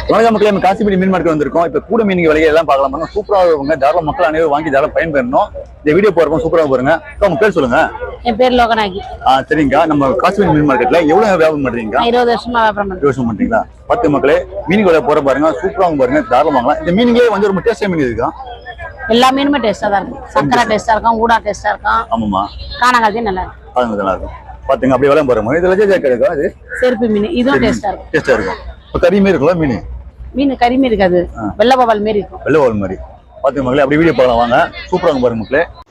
வணக்கம் மக்களே, நம்ம காசிப்பட்டி மீன் மார்க்கெட் வந்திருக்கோம். இப்ப கூட மீன் விலையை எல்லாம் பார்க்கலாம். சூப்பராக இருக்குங்க. தாராள மக்கள் அனைவரும் வாங்கி தாராளம் பயன்பெறணும். இந்த வீடியோ போறப்போ சூப்பராக பாருங்க. உங்க பேர் சொல்லுங்க. என் பேர் லோகநாயகி. சரிங்க. நம்ம காசிப்பட்டி மீன் மார்க்கெட்ல எவ்வளவு வியாபாரம் பண்றீங்க? 20 வருஷமா வியாபாரம் பண்றேன். 20 வருஷம் பண்றீங்களா? பத்து மக்களே, மீன் விலை போற பாருங்க. சூப்பராக பாருங்க. தாராளம் வாங்கலாம். இந்த மீன்களே வந்து ஒரு டேஸ்ட் மீன் இருக்கா? எல்லா மீனுமே டேஸ்டா தான் இருக்கும். சங்கரா டேஸ்டா இருக்கும், ஊடா டேஸ்டா இருக்கும். ஆமாமா, காணாங்காத்தையும் நல்லா இருக்கும். அது நல்லா இருக்கும். பாத்துங்க, அப்படியே விலை போறோம். இதுல கிடைக்கும். அது செருப்பு மீன், இதுவும் டேஸ்டா இருக்கும். டேஸ்டா இருக்கும். கறி மீன் இருக்குல்ல, மீன் கறி மீன் இருக்காது, வெள்ளை பவால் மாரி இருக்கும். வெள்ளை பவால் மாதிரி. பாத்து மக்களே, அப்படி வீடியோ பார்க்கலாம் வாங்க. சூப்பராக பாருங்க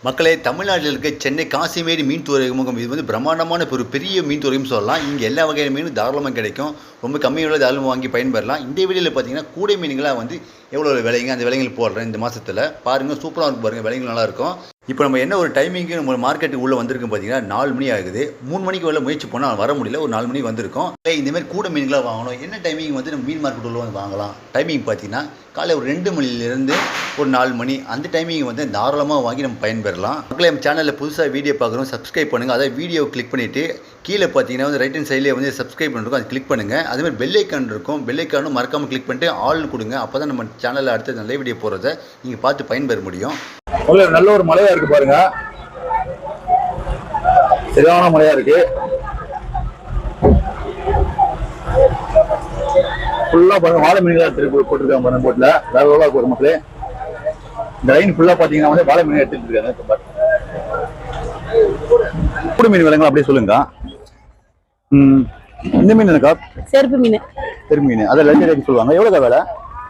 மக்களே. தமிழ்நாட்டில் இருக்க சென்னை காசிமேடு மீன் துறைமுகம் இது வந்து பிரம்மாண்டமான ஒரு பெரிய மீன் துறையும் சொல்லலாம். இங்கே எல்லா வகையான மீனும் தாராளமாக கிடைக்கும். ரொம்ப கம்மியாக தாராளமாக வாங்கி பயன்பெறலாம். இந்த வீடியோவில் பார்த்தீங்கன்னா கூடை மீன்களாக வந்து எவ்வளோ விலைங்க, அந்த விலைகள் போடுறேன் இந்த மாதத்தில் பாருங்கள். சூப்பராக இருக்கும் பாருங்கள், விலைகள் நல்லாயிருக்கும். இப்போ நம்ம என்ன ஒரு டைமிங்கு நம்ம மார்க்கெட்டுக்கு உள்ளே வந்திருக்கும் பார்த்தீங்கன்னா 4 மணி ஆகுது. 3 மணிக்கு வரல முயற்சி போனால் வர முடியல. ஒரு 4 மணிக்கு வந்திருக்கோம். இந்தமாதிரி கூட மீன்களாக வாங்கணும். என்ன டைமிங் வந்து நம்ம மீன் மார்க்கெட் உள்ள வந்து வாங்கலாம். டைமிங் பார்த்தீங்கன்னா காலை ஒரு 2 மணிலேருந்து ஒரு 4 மணி, அந்த டைமிங் வந்து தாராளமாக வாங்கி நம்ம பயன்பெறலாம். மக்களே, நம்ம சேனலில் புதுசாக வீடியோ பார்க்குறோம், சப்ஸ்கிரைப் பண்ணுங்கள். அதாவது வீடியோ கிளிக் பண்ணிவிட்டு கீழே பார்த்தீங்கன்னா வந்து ரைட் ஹேண்ட் சைட்லேயே வந்து சப்ஸ்கிரைப் பண்ணிருக்கோம், அது கிளிக் பண்ணுங்கள். அதேமாதிரி பெல் ஐக்கான் இருக்கும், பெல் ஐக்கானும் மறக்காமல் கிளிக் பண்ணிட்டு ஆள்னு கொடுங்க. அப்போ தான் நம்ம சேனலில் அடுத்த நல்ல வீடியோ போகிறத நீங்கள் பார்த்து பயன்பெற முடியும். நல்ல ஒரு மலையா இருக்கு பாருங்க, சரியான மலையா இருக்கு. ஃபுல்லா பாருங்க, வாழை மீன்களா போட்டிருக்காங்க பாருங்க போட்ல. வேற எவ்வளவு ஒரு மக்களே, இந்த லைன் ஃபுல்லா பாத்தீங்கன்னா வந்து வாழை மீன் எடுத்துட்டு இருக்காங்க. கூட மீன் விலைங்களா அப்படியே சொல்லுங்க. இந்த மீன் எனக்கா செருப்பு மீன். செருப்பு மீன் அதை லட்சம் சொல்லுவாங்க. எவ்வளவு விலை?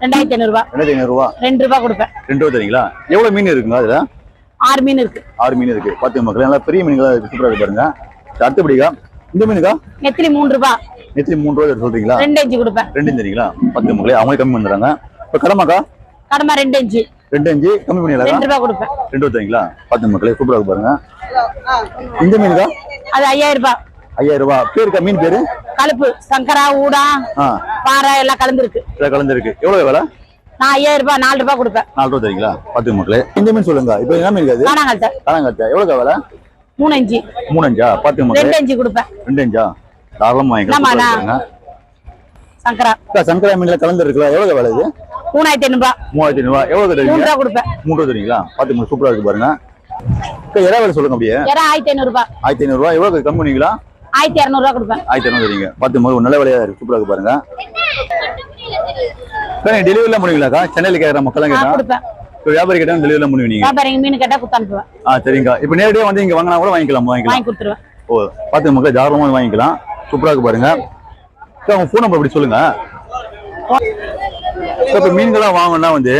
2500 ரூபாய். 2500 ரூபாய். 2 ரூபாய் கொடுப்பேன். 2 ரூபாய் தரீங்களா? எவ்வளவு மீன் இருக்குங்க அதுல? 6 மீன் இருக்கு. 6 மீன் இருக்கு. பாத்து மக்களே, நல்லா பெரிய மீன்களா இருக்கு. சூப்பரா இருக்கு பாருங்க. அடுத்தபடிக்கா இந்த மீனுக்கா நெத்திலி 3 ரூபாய். நெத்திலி 3 ரூபாய் சொல்றீங்களா? 2 இன்ச்சு கொடுப்பேன். 2 இன்ச்சு தரீங்களா? பாத்து மக்களே, அவங்க கம்மி பண்றாங்க. இப்ப கடமாக்கா? கடமா 2 இன்ச்சு. 2 இன்ச்சு கம்மி பண்ணிடலாம். 2 ரூபாய் கொடுப்பேன். 2 ரூபாய் தரீங்களா? பாத்து மக்களே, சூப்பரா இருக்கு பாருங்க. இந்த மீனுக்கா? அது 5000 ரூபாய். 5000 ரூபாய். பேருக்கா மீன் பேரு? கலப்பு சங்கரா, ஊடா, பாறை எல்லாம் கலந்துருக்கு. கலந்துருக்கு. எவ்வளவு விலை? நான் 5000 ரூபாய். 4 ரூபாய் கொடுப்பேன். 4 ரூபாய் தரீங்களா? பாத்து மக்களே, இந்த மீன் சொல்லுங்க. இப்போ என்ன மீன் அது? காணாங்கத்தை. காணாங்கத்தை எவ்வளவு விலை? 3 இன்ச்சு. 3 இன்ச்சா? பாத்து மக்களே, 2 இன்ச்சு கொடுப்பேன். 2 இன்ச்சா? தாராளமா வாங்கிக்கலாம். சங்கரா சங்கரா மீன்ல கலந்து இருக்குல்ல, எவ்வளவு விலை இது? 3500 ரூபாய். 3500 ரூபாய். எவ்வளவு தரீங்க? 3 ரூபாய் கொடுப்பேன். 3 ரூபாய் தரீங்களா? பாத்து சூப்பரா இருக்கு பாருங்க. எறா விலை சொல்லுங்க அப்படியே. எறா 1500 ரூபாய். 1500 ரூபாய். எவ்வளவு கம்மி பண்ணீங்களா? 1200 ரூபாய் கொடுப்பேன். 1200 தரீங்க. பாத்து ஒரு நல்ல விலையா இருக்கு. சூப்பரா இருக்கு பாருங்க. டெலிவரிலாம் பண்ணுவீங்களாக்கா? சென்னையில கேட்கற மக்கள் கேட்டா வியாபாரி கேட்டா டெலிவரிலாம் பண்ணுவீங்க? வியாபாரி மீன் கேட்டா குத்து அனுப்புவேன். சரிங்க. இப்ப நேரடியா வந்து இங்க வாங்கினா கூட வாங்கிக்கலாம். வாங்கி கொடுத்துருவேன். ஓ, பாத்து மக்கள் தாராளமா வாங்கிக்கலாம். சூப்பரா இருக்கு பாருங்க. உங்க போன் நம்பர் அப்படி சொல்லுங்க. இப்ப மீன்கள்லாம் வாங்கணும்னா வந்து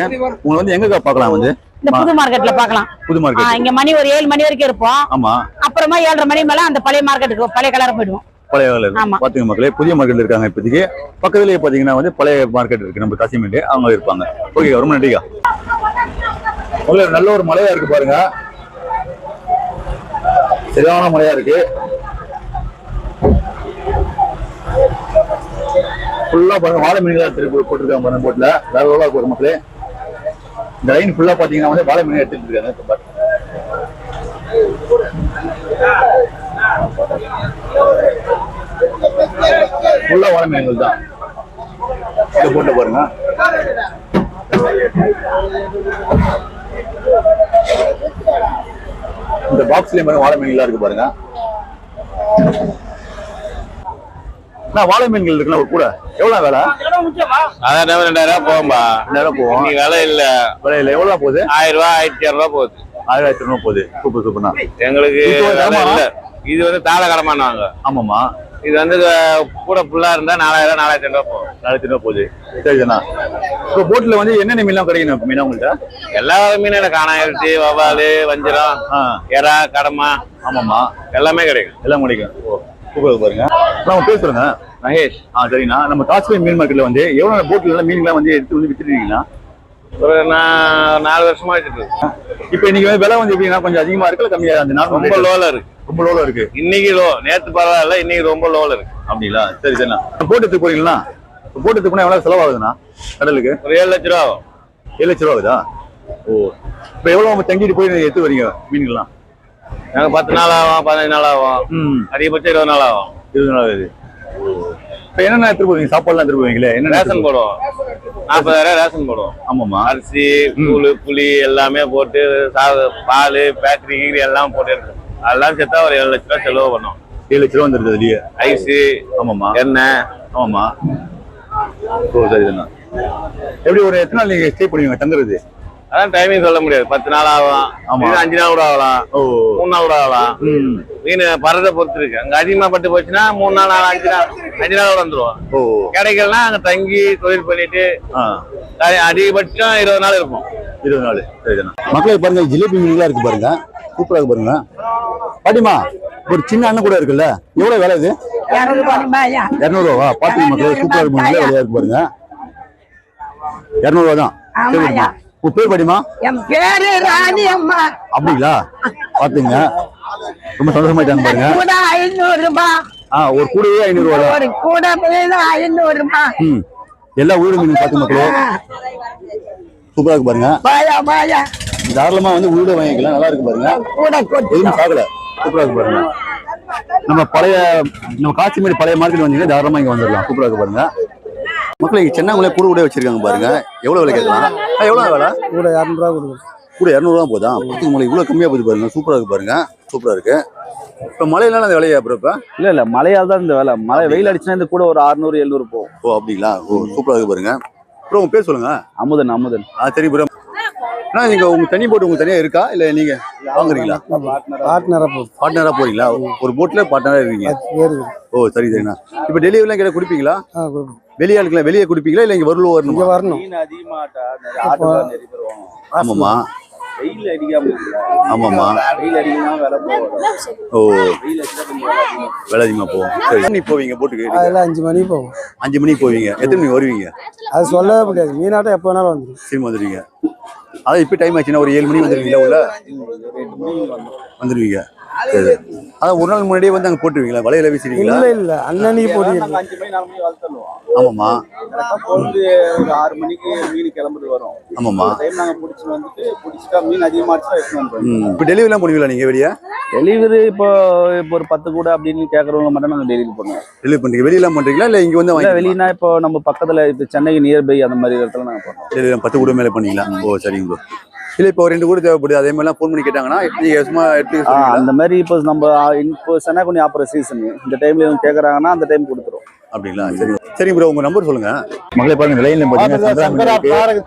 உங்களை வந்து எங்க பாக்கலாம்? வந்து இந்த புது மார்க்கெட்ல பாக்கலாம். புது மார்க்கெட் இங்க மணி ஒரு 7 மணி வரைக்கும் இருப்போம். ஆமா. அப்புறமா 7:30 மணி மேல அந்த பழைய மார்க்கெட்டுக்கு, பழைய கலர போயிடுவோம். பழைய கலர். பாத்துங்க மக்களே, புதிய மார்க்கெட்ல இருக்காங்க. இப்போதைக்கு பக்கத்துலயே பாத்தீங்கன்னா வந்து பழைய மார்க்கெட் இருக்கு, நம்ம காசிமேடு, அவங்க இருப்பாங்க. ஓகே, ரொம்ப நன்றிக்கா. நல்ல ஒரு மலையா இருக்கு பாருங்க, சரியான மலையா இருக்கு. ஃபுல்லா பாருங்க, வாழை மீன்களா போட்டிருக்காங்க பாருங்க போட்ல. வேற எவ்வளவு ஒரு மக்களே, இந்த லைன் ஃபுல்லா பாத்தீங்கன்னா வந்து வாழை மீன் எடுத்துட்டு இருக்காங்க. ஃபுல்லா வாழை மீன்கள் தான் போட்டு பாருங்க. இந்த பாக்ஸ்லயே பாருங்க வாழை மீன்களா இருக்கு பாருங்க. வாழை மீன்கள் இருக்குன்னா ஒரு கூட எவ்வளவு வேலை? அதான் 2000 போகும்பா. 2000 போகும். வேலை இல்ல. விலை இல்ல. எவ்வளவு போகுது? 1000 ரூபாய், 1200 போகுது. 1200 போகுது. சூப்பர் சூப்பர்ண்ணா. எங்களுக்கு இது வந்து தாள கடமானாங்க. ஆமாமா. இது வந்து கூட ஃபுல்லா இருந்தா 4000, 4200 போகும். 4200 போகுது. சரிண்ணா. இப்போ போட்ல வந்து என்னென்ன மீன்லாம் கிடைக்கணும்? மீனா உங்கள்கிட்ட எல்லா மீனும் காணாயிரத்தி, வவாலு, வஞ்சிரம், எறா, கடமா, ஆமாமா, எல்லாமே கிடைக்கும். எல்லாம் கிடைக்கும். சூப்பர் பாருங்க. நம்ம பேசுறேங்க மகேஷ். சரிண்ணா. நம்ம காசிமேடு மீன் மார்க்கெட்ல வந்து எவ்வளவு போட்ல மீன்லாம் வந்து எடுத்து வந்து வித்துருக்கீங்களா? ஒரு 4 வருஷமா வச்சுட்டு இருக்கேன். இப்போ இன்னைக்கு வந்து விலை வந்து எப்படின்னா கொஞ்சம் அதிகமா இருக்குல்ல, கம்மியா? அந்த நாள் ரொம்ப லோல இருக்கு. ரொம்ப லோல இருக்கு. இன்னைக்கு லோ, நேற்று பரவாயில்ல, இன்னைக்கு ரொம்ப லோல இருக்கு. அப்படிங்களா? சரி சரிண்ணா. போட்டு எடுத்து போறீங்களா? போட்டு எடுத்து போனா எவ்வளவு செலவாகுதுண்ணா கடலுக்கு? ஒரு 7 லட்ச ரூபா ஆகும். 7 லட்ச ரூபா ஆகுதா? ஓ, இப்போ எவ்வளவு தங்கிட்டு போய் எடுத்து வரீங்க மீன்கள்லாம்? நாங்க 10 நாள் ஆகும், 15 நாள் ஆகும், அதிகபட்சம் 20 நாள் ஆகும். 20 நாள் ஆகுது. இப்போ என்னென்ன எடுத்துட்டு போவீங்க? சாப்பாடுலாம் எடுத்துட்டு போவீங்களே, என்ன ரேஷன் போடுவோம். 40,000 ரேஷன் போடுவோம். ஆமாம்மா. அரிசி, கூழு, புளி எல்லாமே போட்டு பால், பேக்கரி கீரி எல்லாம் போட்டு எடுத்து அதெல்லாம் சேர்த்தா ஒரு 7 லட்ச ரூபா செலவு பண்ணோம். 7 லட்ச ரூபா வந்துருது அதுலயே. ஐஸு, ஆமாம்மா, எண்ணெய். ஆமாம்மா. ஓ சரிதாண்ணா. எப்படி ஒரு எத்தனை நாள் நீங்க ஸ்டே பண்ணுவீங்க தங்குறது? அதான் டைமிங் சொல்ல முடியாது. 10 நாள் ஆகலாம், 5 நாள் கூட ஆகலாம், 3 நாள் கூட ஆகலாம். மீன் பறதை பொறுத்து இருக்கு. அங்க அதிகமா பட்டு போச்சுன்னா 3 நாள் 5 நாள் வந்துருவோம். கிடைக்கலாம் அங்க தங்கி தொழில் பண்ணிட்டு அதிகபட்சம் 20 நாள் இருக்கும். 20 நாள். சரிதாண்ணா. மக்களை பாருங்க, ஜிலேபி மீன்லாம் இருக்கு பாருங்க, சூப்பரா இருக்கு பாருங்க. பாட்டிமா, ஒரு சின்ன அண்ணன் கூட இருக்குல்ல, எவ்வளவு விலை இது? 200 ரூபாவா? பாட்டி மக்களே, சூப்பரா இருக்கு விலையா இருக்கு பாருங்க. 200 ரூபா தான். சரிம்மா. உங்க பேர் பாட்டிமா? என் பேரு ராணி அம்மா. அப்படிங்களா? பாத்துங்க, ரொம்ப சந்தோஷமாயிட்டாங்க பாருங்க. கூட 500 ரூபாய். ஒரு கூடவே 500 ரூபா. ஒரு கூட மீன் 500 ரூபாய். எல்லா ஊரு மீன் பாத்து மக்களே, சூப்பரா இருக்கு பாருங்க. பாயா பாயா தாராளமா வந்து ஊட வாங்கிக்கலாம், நல்லா இருக்கு பாருங்க. கூட எதுவும் சாகல, சூப்பரா இருக்கு பாருங்க. நம்ம காசிமேடு பழைய மார்க்கெட் வந்தீங்கன்னா தாராளமா இங்க வந்துடலாம். சூப்பரா இருக்கு பாருங்க. மக்களை சென்னைக்குள்ளே கூட வச்சிருக்காங்க பாருங்க. எவ்வளவு விலை கேட்கலாம்? எவ்வளவு விலை? கூட 200 ரூபாய் கொடுக்கும். கூட 200 ரூபா போதா? மலை இவ்வளவு கம்மியா போகுது பாருங்க. சூப்பரா இருக்கு பாருங்க, சூப்பரா இருக்கு. இப்ப மழையில அந்த விலையா ப்ரோ? இப்ப இல்ல மழையால் தான் இந்த வேலை. மழை வெயில் அடிச்சுன்னா இந்த கூட ஒரு 600 700 போகும். ஓ அப்படிங்களா? ஓ சூப்பரா இருக்கு பாருங்க. ப்ரோ உங்க பேர் சொல்லுங்க. அமுதன். சரி ப்ரோ. நீங்க உங்க தனி போட்டு உங்க தனியா இருக்கா இல்ல நீங்க வாங்குறீங்களா? பார்ட்னரா போறீங்களா? ஒரு போட்ல பார்ட்னரா இருக்கீங்க. ஓ சரிண்ணா. இப்ப டெலிவரி எல்லாம் கேட்ட குடிப்பீங்களா? வெளியே இருக்கலாம், வெளியே குடிப்பீங்களா இல்ல இங்க வரணும்? ஆமாமா. வெயில் அடிக்காம ஆமாமா. வெயில் அடிக்கலாம் வேலை போகும். ஓ வேலை அதிகமா போகும். சரி, போவீங்க போட்டுக்கு? 5 மணிக்கு போகும். 5 மணிக்கு போவீங்க. எத்தனை மணிக்கு வருவீங்க? அது சொல்லவே முடியாது. மீனாட்டம் எப்போ வேணாலும் வந்துடும். சரி வந்துடுவீங்க. அதான் இப்ப டைம் ஆச்சுன்னா ஒரு 7 மணிக்கு வந்துருவீங்களா? உள்ள வந்துருவீங்க. சரி. அதான் ஒரு நாள் முன்னாடியே வந்து அங்க போட்டுருவீங்களா? வலையில வீசிடுவீங்களா? இல்ல அண்ணனைக்கு போடுவீங்க. 5 மணி 4 மணி வளர்த்தணும். ஆமாமா. பொழுது ஒரு 6 மணிக்கு மீன் கிளம்பிட்டு வரும். ஆமாமா. டைம் நாங்க பிடிச்சிட்டா மீன் அதிகமாச்சுன்னா எடுத்து வந்துடுவோம். இப்ப டெலிவரி எல்லாம் பண்ணுவீங்களா நீங்க வெளியே? டெலிவரி இப்போ ஒரு 10 கூட அப்படின்னு கேட்கறவங்க மட்டும் நாங்க டெலிவரி பண்ணுவோம். டெலிவரி பண்றீங்க? வெளியெல்லாம் பண்றீங்களா இல்ல இங்க வந்து வெளியினா இப்போ நம்ம பக்கத்துல இப்போ சென்னைக்கு நியர்பை அந்த மாதிரி இடத்துல நாங்க பண்ணுவோம். டெலிவரி 10 கூட மேல பண்ணீங்களா? ஓ சரிங்க ப்ரோ. இல்ல இப்போ 2 கூட தேவைப்படுது, அதே மாதிரிலாம் ஃபோன் பண்ணி கேட்டாங்கன்னா நீங்க சும்மா எடுத்து அந்த மாதிரி இப்போ நம்ம இப்போ சென்னாக்குனி ஆப்பற சீசன் இந்த டைம்ல இவங்க கேக்குறாங்கன்னா அந்த டைம் கொடுத்துரும். அப்படிங்களா? சரி ப்ரோ, உங்க நம்பர் சொல்லுங்க. மகளே பாருங்க, லைன்ல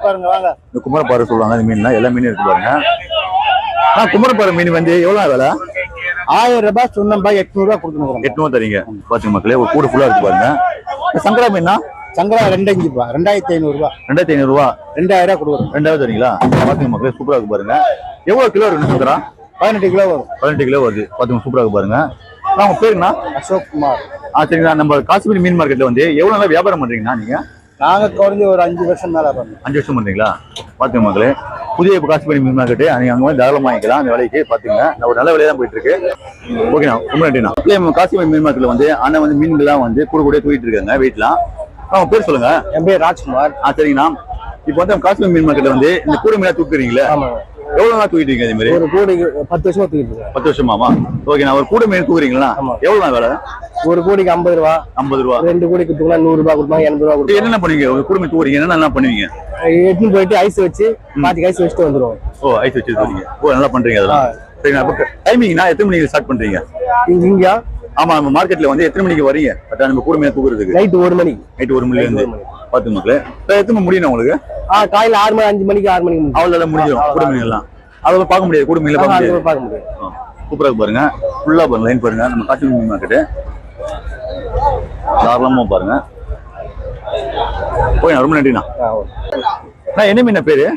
பாருங்க வாங்க. இந்த குமரப்பாறை சொல்லுவாங்க, அந்த மீன்லாம் எல்லா மீனும் இருக்கு பாருங்க. குமரப்பாறை மீன் வந்து எவ்வளவு விலை? 1000 ரூபாய் சொன்னம்பா. 800 ரூபாய் கொடுக்கணும். 800 தரீங்க. பாத்துங்க மக்களே, ஒரு கூட ஃபுல்லா இருக்கு பாருங்க. சங்கரா மீனா? சங்கரா 25 ரூபாய். 2500 ரூபாய். 2500 ரூபா. 2000 ரூபாய் கொடுக்குறோம். 2000 தரீங்களா? பாத்துங்க மக்களே, சூப்பரா இருக்கு பாருங்க. எவ்வளவு கிலோ இருக்கு சங்கரா? 18 கிலோ வரும். 18 கிலோ வருது. பாத்துங்க, சூப்பரா இருக்கு பாருங்க. உங்க பேருண்ணா? அசோக் குமார். சரிங்களா. நம்ம காசிமேடு மீன் மார்க்கெட்ல வந்து எவ்வளவு நாளா வியாபாரம் பண்றீங்கன்னா நீங்க? நாங்க குறைஞ்ச ஒரு 5 வருஷம் மேல பண்றோம். 5 வருஷம் பண்றீங்களா? பாத்துங்க மக்களே, புதிய காசிமேடு மீன் மார்க்கெட், நீங்க அங்க வந்து தாராளமா வாங்கிக்கலாம். அந்த விலைக்கு பாத்துங்க, ஒரு நல்ல விலையா தான் போயிட்டு இருக்கு. ஓகேண்ணா, ரொம்ப நன்றிண்ணா. காசிமேடு மீன் மார்க்கெட்ல வந்து அண்ணன் வந்து மீன்கள்லாம் வந்து கூட தூக்கிட்டு இருக்காங்க வீட்டுலாம். அவங்க பேர் சொல்லுங்க. என் பேர் ராஜ்குமார். சரிங்கண்ணா. இப்போ வந்து காசிமேடு மீன் மார்க்கெட்ல வந்து இந்த கூட மீனா தூக்குறீங்களா? எவ்வளவு நாள் தூக்கிட்டு இருக்கீங்க? அதே மாதிரி ஒரு கோடிக்கு 10 வருஷமா தூக்கிட்டு இருக்கேன். 10 வருஷமாமா? ஓகேண்ணா. ஒரு கூட மீன் தூக்குறீங்களா? எவ்வளவு நாள் வேலை? ஒரு கோடிக்கு 50 ரூபாய். 50 ரூபா. 2 கோடிக்கு தூக்கினா 100 ரூபாய் கொடுப்பாங்க. 80 ரூபாய் கொடுப்பாங்க. என்னென்ன பண்ணுவீங்க? ஒரு கூட மீன் தூக்குறீங்க, என்ன பண்ணுவீங்க? எடுத்துன்னு போயிட்டு ஐஸ் வச்சு பாதி ஐஸ் வச்சுட்டு வந்துருவோம். ஓ ஐஸ் வச்சு தூக்குறீங்க. ஓ நல்லா பண்றீங்க அதெல்லாம். சரிங்களா. டைமிங்னா எத்தனை மணிக்கு ஸ்டார்ட் பண்றீங்க? இங்க ஆமா, நம்ம மார்க்கெட்ல வந்து எத்தனை மணிக்கு வரீங்க? நம்ம கூட மீன் தூக்குறதுக்கு நைட் 1 மணிக்கு. நைட் 1 மணில இருந்து பாத்து மக்களே. எத்தனை முடியும் உங்களுக்கு? காலையில 6 மணி 5 மணிக்கு 6 மணிக்கு அவ்வளவு முடிஞ்சிடும் கூட மீன் எல்லாம். அதை பார்க்க முடியாது, கூட மீன்ல பார்க்க முடியாது. சூப்பரா பாருங்க, ஃபுல்லா பாருங்க, லைன் பாருங்க. நம்ம காசிமேடு மீன் மார்க்கெட்டு தாராளமா பாருங்க. போய் ரொம்ப நன்றிண்ணா. என்ன மீன் பேரு?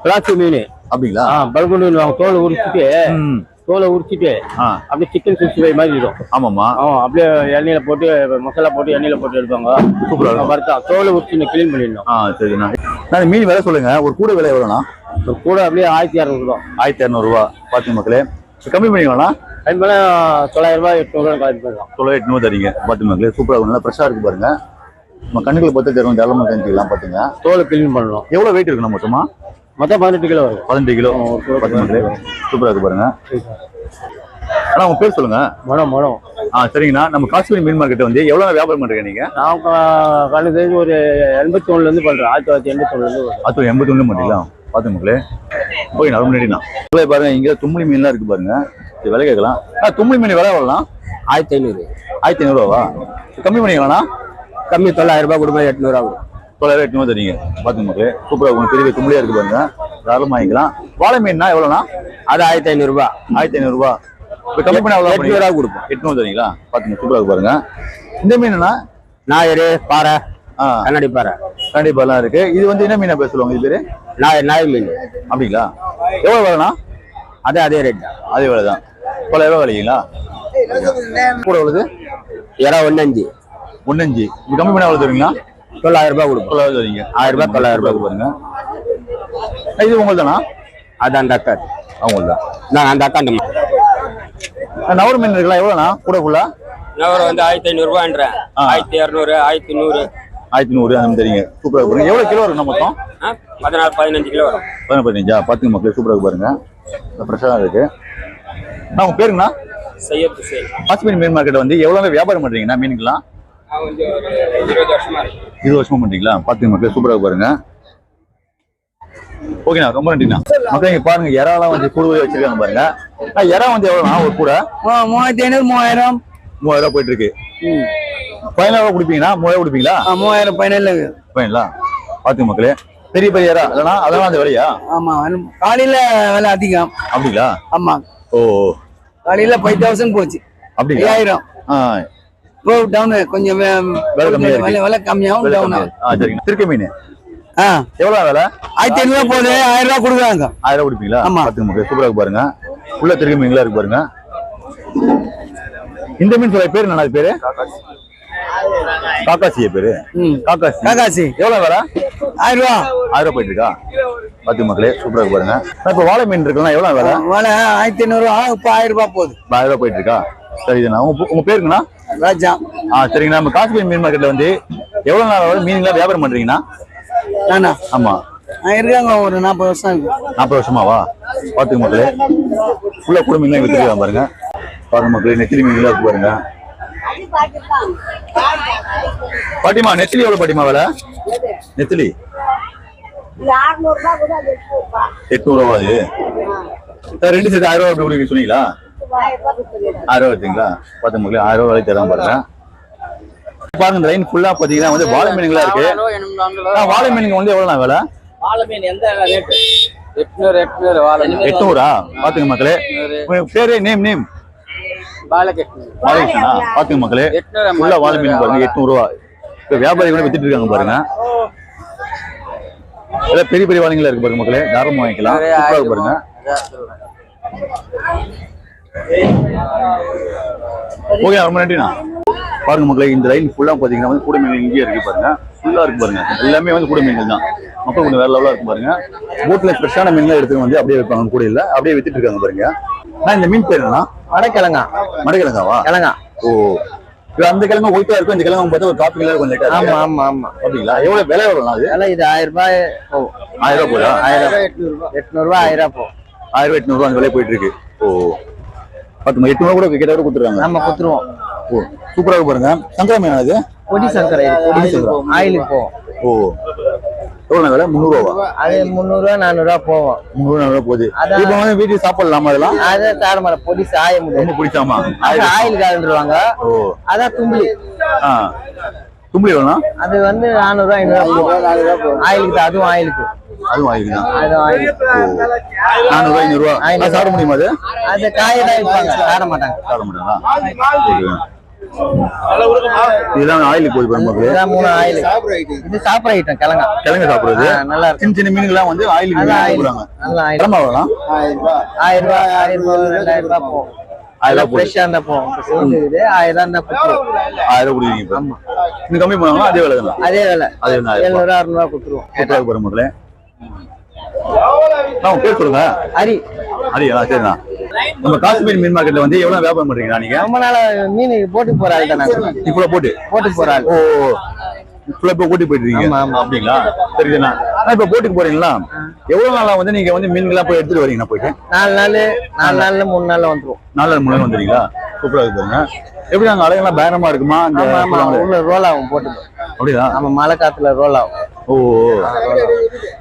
பிளாஸ்டி மீன். அப்படிங்களா? பல்குண்டு தோலை உரிச்சிட்டு அப்படியே சிக்கன் 65 மாதிரி இருக்கும். ஆமாமா. அப்படியே எண்ணெயில போட்டு மசாலா போட்டு எண்ணெயில போட்டு எடுப்பாங்க. சூப்பரா வறுத்தா தோலை உரிச்சு கிளீன் பண்ணிடணும். சரிண்ணா. நான் மீன் விலை சொல்லுங்க. ஒரு கூட விலை எவ்வளோண்ணா? கூட அப்படியே 1200 ரூபா. 1200 ரூபா. பாத்துங்க மக்களே, கம்மி பண்ணிக்கலாம். 900 ரூபாய் 800 ரூபாய் கம்மி பண்ணலாம். 800 தரீங்க. பாத்துங்க மக்களே, சூப்பரா நல்லா ஃப்ரெஷ்ஷா இருக்கு பாருங்க. நம்ம கண்ணுக்கு பார்த்து தருவோம், தாராளமா தெரிஞ்சுக்கலாம். பாத்துங்க, தோலை கிளீன் பண்ணணும். எவ்வளவு வெயிட் இருக்குண்ணா மொத்தமா? மொத்தம் 18 கிலோ வரும். 18 கிலோ. பாத்துங்க மக்களே, சூப்பரா இருக்கு பாருங்க. ஆனா உங்க பேர் சொல்லுங்க. மனம். சரிங்கண்ணா. நம்ம காஷ்மீர் மீன் மார்க்கெட் வந்து எவ்வளவு வியாபாரம் பண்றீங்க நீங்க? நான் கழுது ஒரு 81 இருந்து பண்றேன். 1981 அது 81 மாட்டீங்களா? பாத்து மக்களே. ஓகே, ரொம்ப நன்றிண்ணா. பாருங்க, இங்க தும்மிளி மீன்லாம் இருக்கு பாருங்க. இது விலை கேட்கலாம். தும்மிளி மீன் விலை எவ்வளோண்ணா? 1500. 1500 ரூபாவா? கம்மி பண்ணிக்கலாம்ண்ணா. கம்மி 900 ரூபாய் கொடுப்பேன். 800 ரூபா கொடுக்கும். 900 800 தரீங்க. பாத்து மக்களே, சூப்பரா இருக்கும். பெரிய தும்மிளியா இருக்கு பாருங்க. தாராளமா வாங்கிக்கலாம். வாழை மீன்னா எவ்வளோண்ணா? அது 1500 ரூபாய். 1500 ரூபா. இப்போ கம்மி பண்ணி 800 ரூபா கொடுப்போம். 800 தரீங்களா? பாத்துங்க, சூப்பரா இருக்கு பாருங்க. இந்த மீனுனா நாயரு, பாறை, கண்ணாடி பாறை, கண்டிப்பா எல்லாம் இருக்கு. இது வந்து என்ன மீனா பேசுவாங்க? இது பேரு நாய் மீன். அப்படிங்களா? எவ்வளவு வேலைண்ணா? அதே ரேட் தான். அதே வேலை தான். 900 ரூபா விலைங்களா? கூட எவ்வளவு? 1.5. 1.5. இது கம்மி பண்ணி எவ்வளவு தருவீங்களா? 900 ரூபாய் கொடுப்போம். 900 தரீங்க. 1000 ரூபாய் 900 ரூபாய் பாருங்க. இது உங்களுக்கு தானா? அது அந்த அக்கா. அவங்களுக்கு தான். நான் அந்த அக்கா. நவர மீன் இருக்கலாம். எவ்வளோண்ணா? கூட ஃபுல்லா நவர வந்து 1500 ரூபாய்ன்றேன். 1200, 1100, 1100 அந்த தெரியுங்க. சூப்பரா பாருங்க. எவ்வளவு கிலோ இருக்கு மொத்தம்? 14-15 கிலோ வரும். 15. பாத்துங்க மக்களே, சூப்பரா பாருங்க. ஃப்ரெஷ்ஷா இருக்கு. உங்க பேருங்கண்ணா? சையத் ஹுசைன். காஷ்மீர் மீன் மார்க்கெட் வந்து எவ்வளவு வியாபாரம் பண்றீங்கண்ணா மீனுக்குலாம்? 20 வருஷமா இருக்கு. 20 வருஷமா பண்றீங்களா? பாத்துங்க மக்களே, சூப்பரா பாருங்க. ஓகேண்ணா, ரொம்ப நன்றிண்ணா. மக்கள் இங்க பாருங்க, இறாலாம் வந்து கூடுதல் வச்சிருக்காங்க பாருங்க. இறா வந்து எவ்வளோண்ணா ஒரு கூட? 3500, 3000. 3000 ரூபா போயிட்டு இருக்கு. 15 ரூபா கொடுப்பீங்களா? 3000 கொடுப்பீங்களா? 3000 15 ஃபைனலா? பாத்துங்க மக்களே, பெரிய பெரிய இறா இல்லைன்னா அதெல்லாம் அந்த விலையா? ஆமா, காலையில விலை அதிகம். அப்படிங்களா? ஆமா. ஓ, காலையில 5000 போச்சு. அப்படிங்களா? 5000. இப்போ டவுன் கொஞ்சம் விலை கம்மியாகும். டவுன் ஆகும். சரிங்க. திருக்க மீன் எவ்வளவு விலை? 1500 போகுது. 1000 ரூபாய் கொடுக்குறாங்க. 1000 ரூபா கொடுப்பீங்களா? ஆமா. பாத்துங்க மக்களே, சூப்பரா இருக்கு பாருங்க. உள்ள திருக்க மீன்களா இருக்கு பாருங்க. இந்த மீன் சொல்ல பேரு என்ன? பேரு காக்காசிய பேரு. காக்காசி எவ்வளவு விலை? 1000 ரூபாய். 1000 ரூபாய் போயிட்டு இருக்கா? பாத்து மக்களே, சூப்பரா இருக்கு பாருங்க. இப்ப வாழை மீன் இருக்குன்னா எவ்வளவு விலை? விலை 1500 ரூபாய். இப்ப 1000 ரூபாய் போகுது. 1000 ரூபாய் போயிட்டு இருக்கா? சரிண்ணா. உங்க பேருங்கண்ணா? ராஜா. சரிங்கண்ணா. நம்ம காஷ்மீர் மீன் மார்க்கெட்ல வந்து எவ்வளவு நாள் மீன்களா வியாபாரம் பண்றீங்கன்னா? நானா? ஆமா, இருக்காங்க ஒரு 40 வருஷம் இருக்கு. 40 வருஷமாவா? பாத்துக்க மக்களே, ஃபுல்லா கூட மீன்லாம் வித்துருக்காங்க பாருங்க. பாருங்க மக்களே, நெத்திலி மீன்லாம் இருக்கு பாருங்க. பாட்டிமா, நெத்திலி எவ்வளவு பாட்டிமா விலை? நெத்திலி 800 ரூபா. அது 2 செட் 1000 ரூபா அப்படி சொன்னீங்களா? 1000 ரூபா வச்சுங்களா? பாத்து மக்களே, 1000 ரூபாய் தராம பாருங்க. பாருங்க, இந்த லைன் ஃபுல்லா பாத்தீங்கன்னா வந்து வாழை மீன்களா இருக்கு. வாழை மீனுங்க வந்து எவ்வளவு விலை? வாழை மீன் எந்த ரேட்? 800 வாழை. 800. பாத்துங்க மக்களே, பேரு நேம் பாலகிருஷ்ணா. பாத்துங்க மக்களே, ஃபுல்லா வாழை மீன் பாருங்க. 800 ரூபா. இப்ப வியாபாரி கூட வித்துட்டு இருக்காங்க பாருங்க. எல்லாம் பெரிய பெரிய வாழைங்களா இருக்கு பாருங்க மக்களே, தாராளமா வாங்கிக்கலாம். சூப்பரா இருக்கு பாருங்க. ஓகே, ரொம்ப நன்றிண்ணா. பாருங்க மக்களே, இந்த லைன் ஃபுல்லா பாத்தீங்கன்னா வந்து கூட மீன் இங்கே இருக்கு பாருங்க. ஃபுல்லா இருக்கு பாருங்க. எல்லாமே வந்து கூட மீன்கள் தான். மக்கள் கொஞ்சம் வேற லெவலா இருக்கு பாருங்க. போட்ல ஃப்ரெஷ்ஷான மீன்லாம் எடுத்து வந்து அப்படியே வைப்பாங்க. கூட இல்ல, அப்படியே வித்துட்டு இருக்காங்க பாருங்க. இந்த மீன் பேர் என்னன்னா? மடக்கிழங்கா. மடக்கிழங்காவா? கிழங்கா. ஓ, அந்த கிழமை ஒயிட்டா இருக்கும். இந்த கிழமை பார்த்தா ஒரு காப்பி கலர் கொஞ்சம். ஆமா. அப்படிங்களா? எவ்வளவு விலை? எவ்வளவு அது? விலை இது 1000 ரூபாய். 1000 ரூபாய் போதா? 800 ரூபாய். 1000 ரூபாய் போகும். 1000 ரூபாய் 800 ரூபாய் அந்த விலை போயிட்டு இருக்கு. ஓ, 800 கூட கிட்ட கூட கொடுத்துருவாங்க. நம்ம கொடுத்துருவோம். ஓ, சூப்பரா இருக்கு பாருங்க. சங்கரா மீன் அது? பொடி சங்கரை. ஆயிலுக்கு போகும். ஓ, எவ்வளவு விலை? 300 ரூபா. அது 300 400 ரூபாய் போகும். 300 400 போகுது. இப்போ வந்து வீட்டுக்கு சாப்பிடலாமா அதெல்லாம்? அதை தாரமர பொடி சாயம் ரொம்ப பிடிச்சாமா? ஆயில் காலண்டுருவாங்க. ஓ, அதான் தும்பி. தும்பி எவ்வளோண்ணா? அது வந்து 400 500 போகும். ஆயிலுக்கு தான். அதுவும் ஆயிலுக்கு தான். 400 500 ரூபா. சாப்பிட முடியுமா அது? அது காயை தான் வைப்பாங்க, சாப்பிட மாட்டாங்க. சாப்பிட மாட்டாங்களா? இதுதான் ஆயிலுக்கு போய் பாருங்க. இதான் 3 ஆயில். இது சாப்பிட்ற ஐட்டம். கிழங்கு சாப்பிடுறது நல்லா இருக்கு. சின்ன மீன்கள்லாம் வந்து ஆயிலுக்கு சாப்பிடுறாங்க. நல்லா ஆயில். கிழமை எவ்வளோண்ணா? 1000 ரூபாய் 2000 ரூபாய் போகும். 1000 ரூபாய் ஃப்ரெஷ்ஷாக இருந்தா போகும். 1000 இருந்தா போகும். 1000 கொடுக்குறீங்க. ஆமா, இன்னும் கம்மி பண்ணுவாங்களா? அதே வேலை தான். அதே வேலை. 700 600 கொடுத்துருவோம். கேட்டாக்கு போகிற முதல்ல. நான் பேர் சொல்லுங்க. ஹரியா? சரிண்ணா. நம்ம காஷ்மீர் மீன் மார்க்கெட்ல வந்து எவ்வளவு வியாபாரம் பண்றீங்க நீங்க? ரொம்ப நாளா மீன் போட்டு போற ஆள் தான் நாங்க. இப்ப போட்டு போற ஆள். ஓ, இப்ப போட்டு போயிட்டு இருக்கீங்க. ஆமா. அப்படிங்களா? சரிண்ணா. இப்ப போட்டுக்கு போறீங்களா? எவ்வளவு நாளா வந்து நீங்க வந்து மீன்கள்லாம் போய் எடுத்துட்டு வரீங்க போயிட்டு? 4 நாள் 3 நாள்ல வந்துரும். 4 நாள் 3 நாள் வந்துறீங்களா? சூப்பரா இருக்கு பாருங்க. எப்படி அங்க அலைகள்லாம் பயணமா இருக்குமா? உள்ள ரோல் ஆகும் போட்டு. அப்படியா? நம்ம மழை காத்துல ரோல் ஆகும். ஓ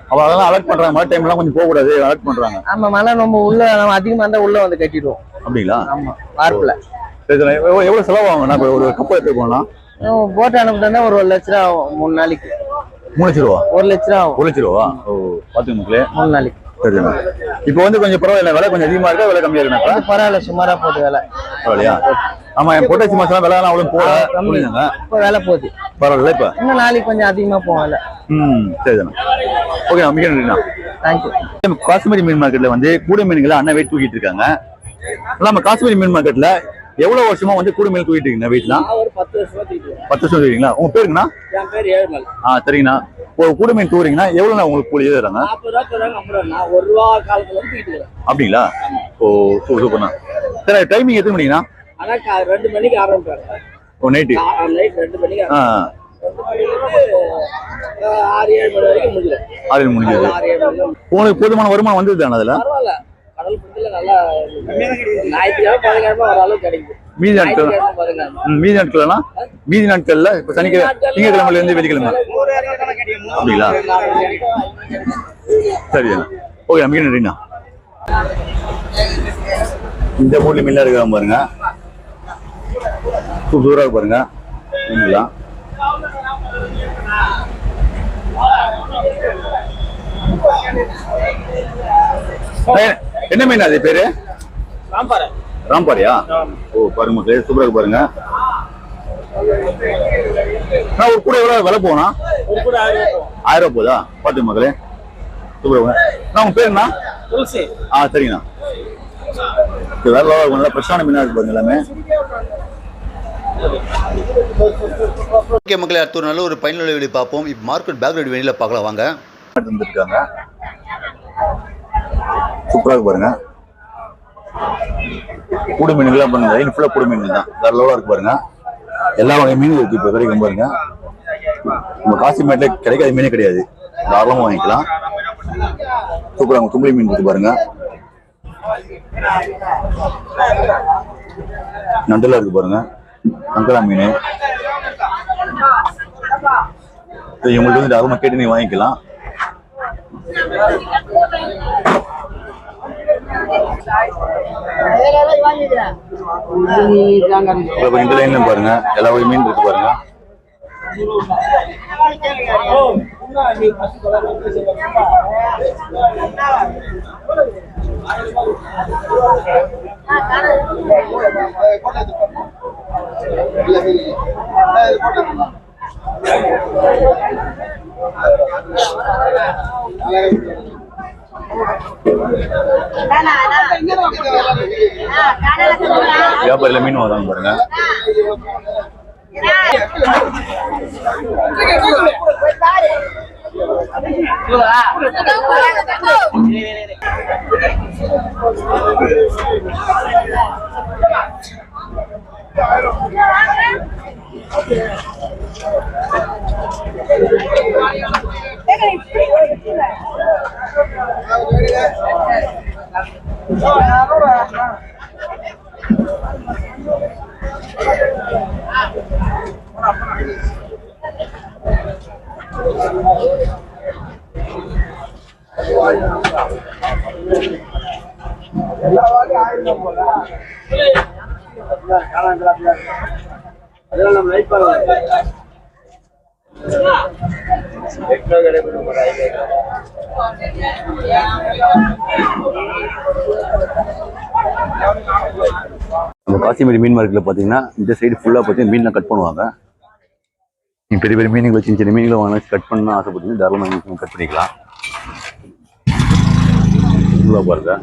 அப்ப அதெல்லாம் அலர்ட் பண்றாங்க, மழை டைம் எல்லாம் கொஞ்சம் போக கூடாது அலர்ட் பண்றாங்க. ஆமா மழை நம்ம உள்ள நம்ம அதிகமா இருந்தா உள்ள வந்து கட்டிடுவோம். அப்படிங்களா? ஆமா வார்ப்புல. எவ்வளவு செலவாகும்? நான் ஒரு கப்பல் எடுத்து போனா போட்டு அனுப்பிட்டா ஒரு 1 லட்ச ரூபா ஆகும் 3 நாளைக்கு. 3 லட்ச ரூபா? 1 லட்ச ரூபா ஆகும். 1 லட்ச ரூபா? ஓ பாத்துங்க மக்களே. 3 நாளைக்கு. சரி. இப்போ வந்து கொஞ்சம் பரவாயில்ல, விலை கொஞ்சம் அதிகமா இருக்கா விலை கம்மியா இருக்கா? பரவாயில்ல, சுமாரா போகுது விலை. பரவாயில்லையா? ஆமா என் பொட்டாசி மாசம் விலை எல்லாம் அவ்வளவு போல கம்மிங்க. இப்ப விலை போகுது பரவாயில்ல. இப்ப இன்னும் நாளைக்கு கொஞ்சம் அதிகமா போகும் விலை. சரிதாண்ணா. ஓகே மிக நன்றிண்ணா. தேங்க்யூ. காஷ்மீரி மீன் மார்க்கெட்ல வந்து கூடை மீன்களை அண்ணன் வெயிட் தூக்கிட்டு இருக்காங்க. நம்ம காஷ்மீரி மீன் மார்க்கெட்ல எவ்வளவு வருஷமா வந்து கூடை மீன் தூக்கிட்டு இருக்கீங்க வெயிட்லாம்? ஒரு 10 வருஷமா தூக்கிட்டு. 10 வருஷம் தூக்கிங்களா? உங்க பேருங்கண்ணா? என் பேர் ஏழுமல். சரிங்கண்ணா. ஒரு கூடை மீன் தூக்குறீங்கன்னா எவ்வளவு உங்களுக்கு கூலி தராங்க? 40 ரூபா தராங்க. அப்புறம் நான் 1 ரூபா காலத்துல வந்து தூக்கிட்டு இருக்கேன். அப்படிங்களா? ஓ சூப்பர்ண்ணா. சரி டைமிங் எத்தனை மணிங்கண்ணா? ஆனா 2 மணிக்கு ஆரம்பிப்பாங்க. ஓ நைட்டு? நைட் 2 மணிக்கு. 6-7 மணி வரைக்கும் முடிஞ்சிடும். 6 முடிஞ்சது. உங்களுக்கு போதுமான வருமானம் வந்தது தானே அதுல? பரவாயில்ல, கடல் பிடிச்சல நல்லா ஞாயிற்றுக்கிழமை 15 வர அளவுக்கு கிடைக்கும். மீதி நாட்கள் மீதி நாட்கள்ல இப்ப திங்கக்கிழமைல இருந்து வெள்ளிக்கிழமை அப்படிங்களா? சரிண்ணா. ஓகே மிக நன்றிண்ணா. இந்த மூணு மீன்லாம் இருக்காங்க பாருங்க, சூப்பரா பாருங்க மீன்லாம். என்ன மீன் அது பேரு? ராம்பாறை. ராம்பாறையா? ஓ பாருங்க மக்களே சூப்பரா பாருங்க. நான் ஒரு கூட எவ்வளவு விலை போனா? 1000 ரூபாய் போதா? பாத்து மக்களே சூப்பரா. நான் உங்க பேருண்ணா? துளசி. சரிங்கண்ணா. வேற நல்லா பிரச்சான மீனா இருக்கு பாருங்க எல்லாமே. ஓகே மக்களே, அடுத்த ஒரு நல்ல ஒரு பயனுள்ள வீடியோ பார்ப்போம். இப்போ மார்க்கெட் பேக்ரவுண்ட் வெளியில பார்க்கலாம் வாங்க. இருக்காங்க சூப்பராக பாருங்க. கூடு மீன்கள்லாம் பண்ணுங்க, ஃபுல்லாக கூடு மீன்கள் தான். வேற லெவலாக இருக்கு பாருங்க. எல்லா வகை மீன்கள் இருக்கு இப்போ வரைக்கும் பாருங்க. நம்ம காசிமேட்ல கிடைக்காத மீனே கிடையாது, தாராளமாக வாங்கிக்கலாம். சூப்பராக தும்பி மீன் இருக்கு பாருங்க, நண்டெல்லாம் இருக்கு பாருங்க, சங்கரா மீன். உங்களுக்கு வந்து தாராளமாக கேட்டு நீங்க வாங்கிக்கலாம். இந்த லைன்ல பாருங்க எல்லா வகை மீன் இருக்கு பாருங்க. வியாபாரில மீன் வாங்க பாருங்க. நம்ம காசிமேடு மீன் மார்க்கெட்ல பாத்தீங்கன்னா இந்த சைடு ஃபுல்லா பார்த்தீங்கன்னா மீன்லாம் கட் பண்ணுவாங்க. பெரிய பெரிய மீன்களை சின்ன சின்ன மீன்களை வாங்க கட் பண்ண ஆசைப்பட்டீங்கன்னா தாராளமாக கட் பண்ணிக்கலாம். ஃபுல்லா பாருங்க.